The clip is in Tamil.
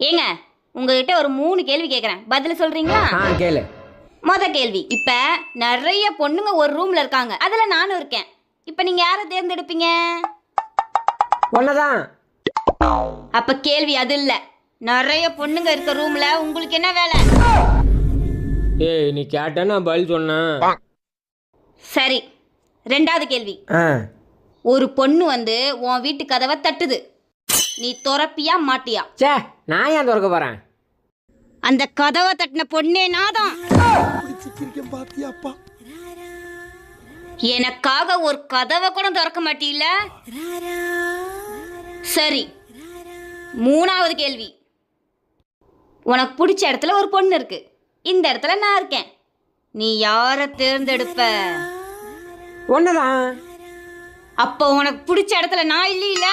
ஏங்க உங்ககிட்ட ஒரு 3 கேள்வி கேட்குறேன், பதில் சொல்றீங்களா? கேளு. மொத கேள்வி, இப்ப நிறைய பொண்ணுங்க ஒரு ரூம்ல இருக்காங்க, அதுல நானும் இருக்கேன். இப்ப நீங்க யாரை தேர்ந்தெடுப்பீங்க? ஒன்னதான். அப்ப கேள்வி அது இல்ல. நிறைய பொண்ணுங்க இருக்க ரூம்ல உங்களுக்கு என்ன வேலை? ஏய், நீ கேட்ட நான் பதில் சொன்னேன். சரி, ரெண்டாவது கேள்வி. ஒரு பொண்ணு வந்து உன் வீட்டு கதவை தட்டுது, நீ திறப்பியா மாட்டியா? சே, நான் ஏன் திறக்க போறேன்? அந்த கதவை தட்டின பொண்ணே நாதான். எனக்காக ஒரு கதவை கூட திறக்க மாட்டீல்ல? சரி, மூணாவது கேள்வி. உனக்கு பிடிச்ச இடத்துல ஒரு பொண்ணு இருக்கு, இந்த இடத்துல நான் இருக்கேன், நீ யாரை தேர்ந்தெடுப்ப? ஒன்னதான். அப்போ உனக்கு பிடிச்ச இடத்துல நான் இல்லையில?